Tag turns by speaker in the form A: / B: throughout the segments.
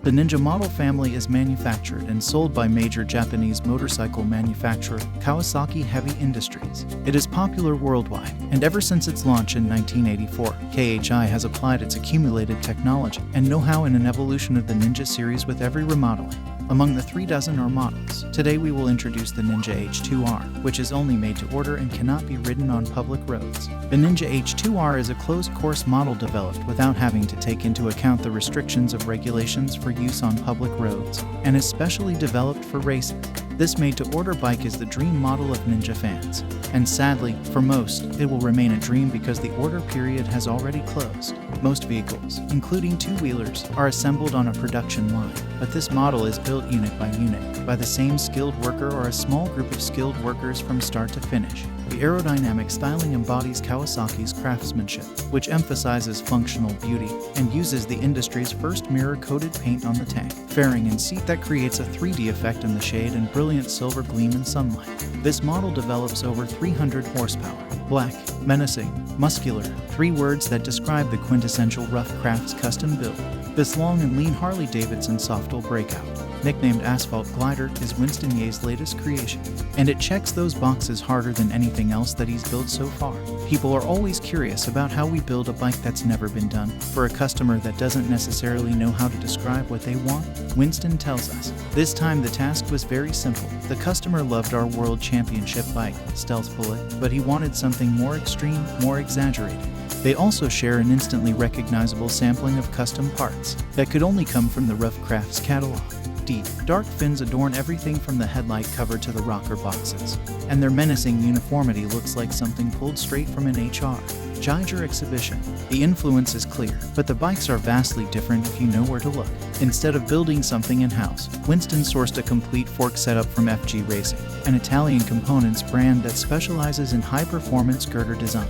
A: The Ninja model family is manufactured and sold by major Japanese motorcycle manufacturer Kawasaki Heavy Industries. It is popular worldwide, and ever since its launch in 1984, KHI has applied its accumulated technology and know-how in an evolution of the Ninja series with every remodeling. Among the 36 models, today we will introduce the Ninja H2R, which is only made to order and cannot be ridden on public roads. The Ninja H2R is a closed-course model developed without having to take into account the restrictions of regulations for use on public roads, and is specially developed for races. This made-to-order bike is the dream model of Ninja fans, and sadly, for most, it will remain a dream because the order period has already closed. Most vehicles, including two-wheelers, are assembled on a production line, but this model is built unit by the same skilled worker or a small group of skilled workers from start to finish. The aerodynamic styling embodies Kawasaki's craftsmanship, which emphasizes functional beauty and uses the industry's first mirror-coated paint on the tank, fairing and seat that creates a 3D effect in the shade and brilliant silver gleam in sunlight. This model develops over 300 horsepower. Black, menacing, muscular, 3 words that describe the quintessential rough crafts custom build. This long and lean Harley-Davidson Softail breakout, nicknamed Asphalt Glider, is Winston Ye's latest creation, and it checks those boxes harder than anything else that he's built so far. People are always curious about how we build a bike that's never been done. For a customer that doesn't necessarily know how to describe what they want, Winston tells us. This time the task was very simple. The customer loved our World Championship bike, Stealth Bullet, but he wanted something more extreme, more exaggerated. They also share an instantly recognizable sampling of custom parts that could only come from the Rough Crafts catalog. Deep, dark fins adorn everything from the headlight cover to the rocker boxes, and their menacing uniformity looks like something pulled straight from an H.R. exhibition. The influence is clear, but the bikes are vastly different if you know where to look. Instead of building something in-house, Winston sourced a complete fork setup from FG Racing, an Italian components brand that specializes in high-performance girder design.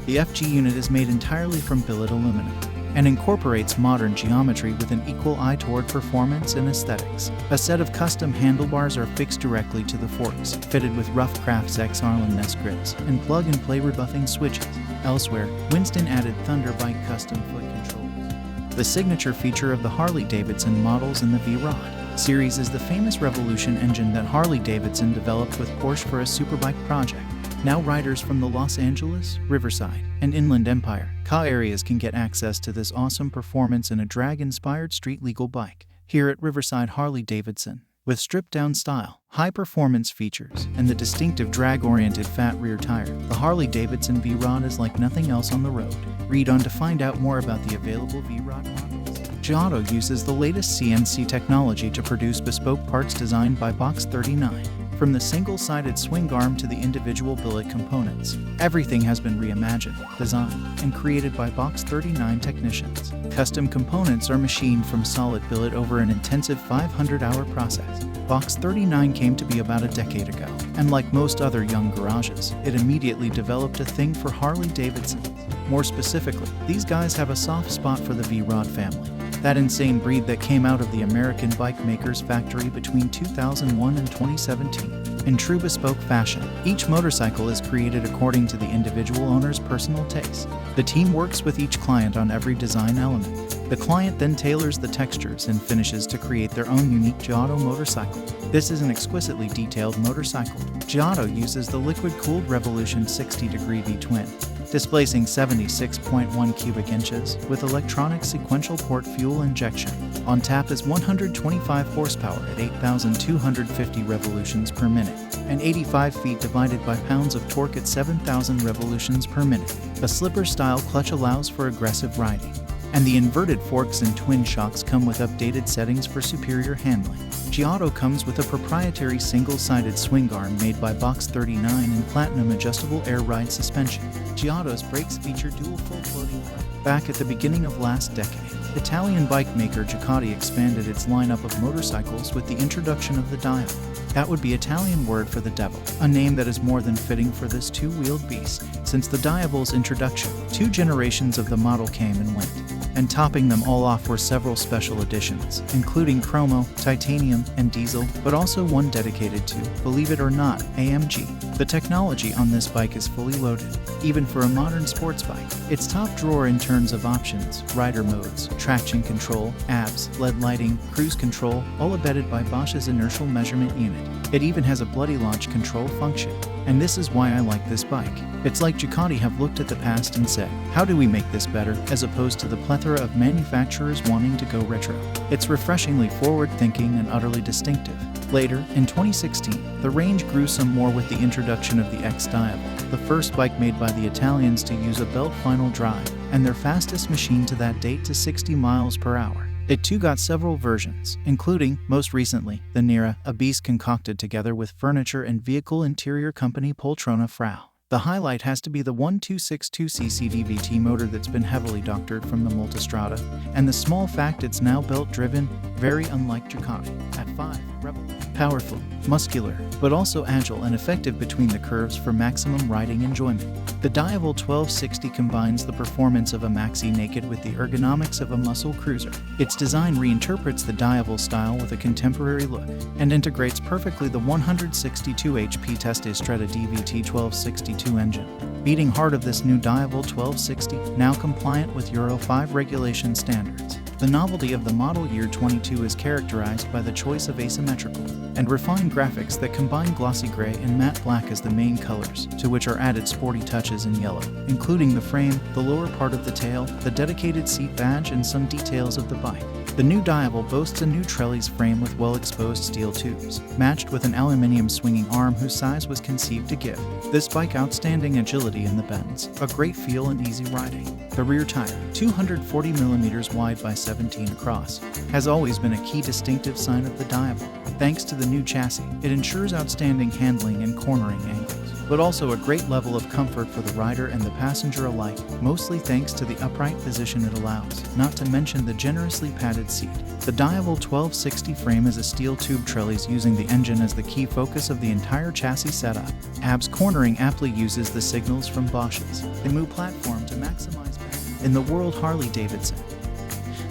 A: The FG unit is made entirely from billet aluminum and incorporates modern geometry with an equal eye toward performance and aesthetics. A set of custom handlebars are fixed directly to the forks, fitted with Rough Crafts X Arlen nest grips and plug-and-play rebuffing switches. Elsewhere, Winston added Thunderbike custom foot controls. The signature feature of the Harley-Davidson models in the V-Rod series is the famous Revolution engine that Harley-Davidson developed with Porsche for a superbike project. Now riders from the Los Angeles, Riverside, and Inland Empire, Ka areas can get access to this awesome performance in a drag-inspired street-legal bike. Here at Riverside Harley-Davidson, with stripped-down style, high-performance features, and the distinctive drag-oriented fat rear tire, the Harley-Davidson V-Rod is like nothing else on the road. Read on to find out more about the available V-Rod models. GIOTTO uses the latest CNC technology to produce bespoke parts designed by Box 39. From the single-sided swing arm to the individual billet components, everything has been reimagined, designed, and created by Box 39 technicians. Custom components are machined from solid billet over an intensive 500-hour process. Box 39 came to be about a decade ago, and like most other young garages, it immediately developed a thing for Harley-Davidson. More specifically, these guys have a soft spot for the V-Rod family, that insane breed that came out of the American bike maker's factory between 2001 and 2017. In true bespoke fashion, each motorcycle is created according to the individual owner's personal taste. The team works with each client on every design element. The client then tailors the textures and finishes to create their own unique GIOTTO motorcycle. This is an exquisitely detailed motorcycle. GIOTTO uses the liquid-cooled Revolution 60-degree V-twin, displacing 76.1 cubic inches with electronic sequential port fuel injection. On tap is 125 horsepower at 8,250 revolutions per minute, and 85 feet divided by pounds of torque at 7,000 revolutions per minute. A slipper-style clutch allows for aggressive riding, and the inverted forks and twin shocks come with updated settings for superior handling. GIOTTO comes with a proprietary single-sided swing arm made by Box 39 and platinum adjustable air ride suspension. GIOTTO's brakes feature dual full floating brakes. Back at the beginning of last decade, Italian bike maker GIOTTO expanded its lineup of motorcycles with the introduction of the DIAVEL. That would be Italian word for the devil, a name that is more than fitting for this two-wheeled beast. Since the DIAVEL's introduction, 2 generations of the model came and went, and topping them all off were several special editions, including chromo, titanium, and diesel, but also one dedicated to, believe it or not, AMG. The technology on this bike is fully loaded, even for a modern sports bike. It's top drawer in terms of options, rider modes, traction control, ABS, LED lighting, cruise control, all abetted by Bosch's inertial measurement unit. It even has a bloody launch control function. And this is why I like this bike. It's like Ducati have looked at the past and said, how do we make this better, as opposed to the plethora of manufacturers wanting to go retro. It's refreshingly forward-thinking and utterly distinctive. Later, in 2016, the range grew some more with the introduction of the X-DIAVEL, the first bike made by the Italians to use a belt final drive, and their fastest machine to that date to 60 miles per hour. It too got several versions, including, most recently, the Nera, a beast concocted together with furniture and vehicle interior company Poltrona Frau. The highlight has to be the 1262cc DVT motor that's been heavily doctored from the Multistrada, and the small fact it's now belt-driven, very unlike Ducati. At 5, Rebel. Powerful, muscular, but also agile and effective between the curves for maximum riding enjoyment. The DIAVEL 1260 combines the performance of a maxi naked with the ergonomics of a muscle cruiser. Its design reinterprets the DIAVEL style with a contemporary look, and integrates perfectly the 162 HP Testostradta DVT 1262 engine. Beating heart of this new DIAVEL 1260, now compliant with Euro 5 regulation standards. The novelty of the model year 22 is characterized by the choice of asymmetrical and refined graphics that combine glossy gray and matte black as the main colors, to which are added sporty touches in yellow, including the frame, the lower part of the tail, the dedicated seat badge, and some details of the bike. The new DIAVEL boasts a new trellis frame with well-exposed steel tubes, matched with an aluminium swinging arm whose size was conceived to give this bike outstanding agility in the bends, a great feel and easy riding. The rear tire, 240mm wide by 17 across, has always been a key distinctive sign of the DIAVEL. Thanks to the new chassis, it ensures outstanding handling and cornering angles, but also a great level of comfort for the rider and the passenger alike, mostly thanks to the upright position it allows, not to mention the generously padded seat. The DIAVEL 1260 frame is a steel tube trellis using the engine as the key focus of the entire chassis setup. ABS cornering aptly uses the signals from Bosch's EMU platform to maximize benefit. In the world, Harley-Davidson.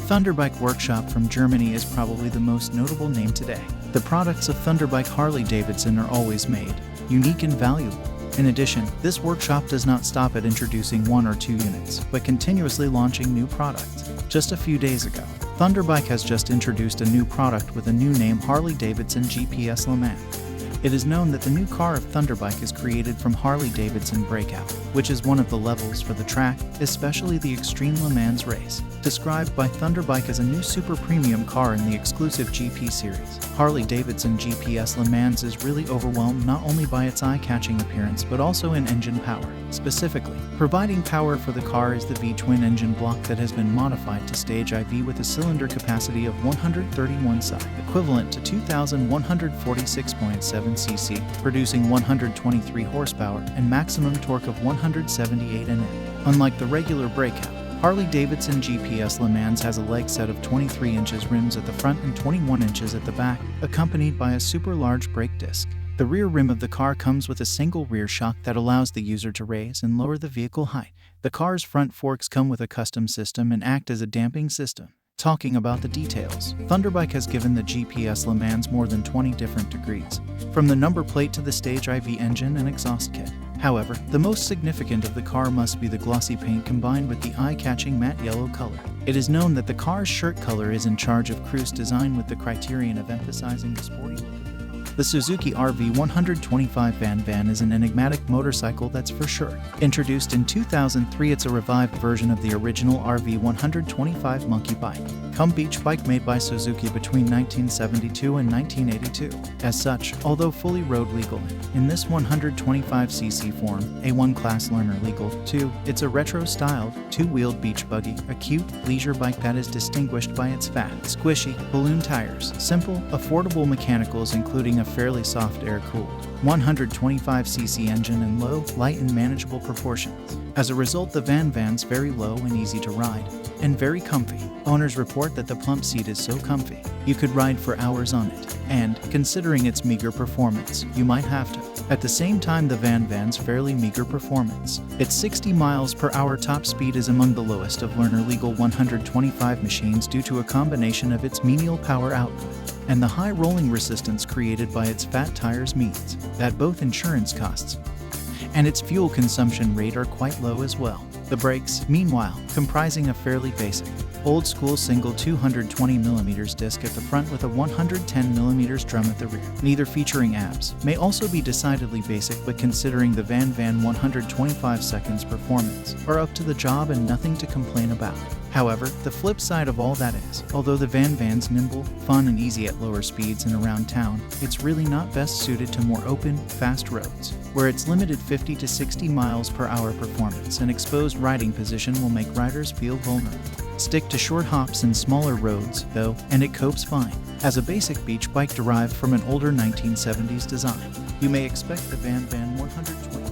A: Thunderbike Workshop from Germany is probably the most notable name today. The products of Thunderbike Harley-Davidson are always made unique and valuable. In addition, this workshop does not stop at introducing 1 or 2 units, but continuously launching new products. Just a few days ago, Thunderbike has just introduced a new product with a new name, Harley-Davidson GPS Le Mans. It is known that the new car of Thunderbike is created from Harley-Davidson Breakout, which is one of the levels for the track, especially the Extreme Le Mans race. Described by Thunderbike as a new super premium car in the exclusive GP series, Harley-Davidson GPS Le Mans is really overwhelmed not only by its eye-catching appearance but also in engine power. Specifically, providing power for the car is the V-twin engine block that has been modified to stage IV with a cylinder capacity of 131 psi, equivalent to 2,146.7 cc, producing 123 horsepower and maximum torque of 178 Nm. Unlike the regular Breakout, Harley-Davidson GPS Le Mans has a leg set of 23 inches rims at the front and 21 inches at the back, accompanied by a super large brake disc. The rear rim of the car comes with a single rear shock that allows the user to raise and lower the vehicle height. The car's front forks come with a custom system and act as a damping system. Talking about the details, Thunderbike has given the GPS Le Mans more than 20 different degrees, from the number plate to the stage IV engine and exhaust kit. However, the most significant of the car must be the glossy paint combined with the eye-catching matte yellow color. It is known that the car's shirt color is in charge of cruise design with the criterion of emphasizing the sporty look of the car. The Suzuki RV125 VANVAN is an enigmatic motorcycle that's for sure. Introduced in 2003, it's a revived version of the original RV125 monkey bike, cum beach bike made by Suzuki between 1972 and 1982. As such, although fully road legal in this 125cc form, A1 class learner legal, 2, it's a retro-styled, two-wheeled beach buggy, a cute, leisure bike that is distinguished by its fat, squishy, balloon tires, simple, affordable mechanicals including a fairly soft air-cooled 125cc engine and low, light and manageable proportions. As a result, the VANVAN's very low and easy to ride, and very comfy. Owners report that the plump seat is so comfy, you could ride for hours on it, and, considering its meager performance, you might have to. At the same time, the VANVAN's fairly meager performance, its 60 miles per hour top speed is among the lowest of learner legal 125 machines due to a combination of its menial power output and the high rolling resistance created by its fat tires means that both insurance costs and its fuel consumption rate are quite low as well. The brakes, meanwhile, comprising a fairly basic, old-school single 220mm disc at the front with a 110mm drum at the rear, neither featuring ABS, may also be decidedly basic, but considering the VANVAN 125 seconds performance, are up to the job and nothing to complain about. However, the flip side of all that is, although the VANVAN's nimble, fun and easy at lower speeds and around town, it's really not best suited to more open, fast roads, where its limited 50 to 60 miles per hour performance and exposed riding position will make riders feel vulnerable. Stick to short hops and smaller roads, though, and it copes fine. As a basic beach bike derived from an older 1970s design, you may expect the VANVAN 120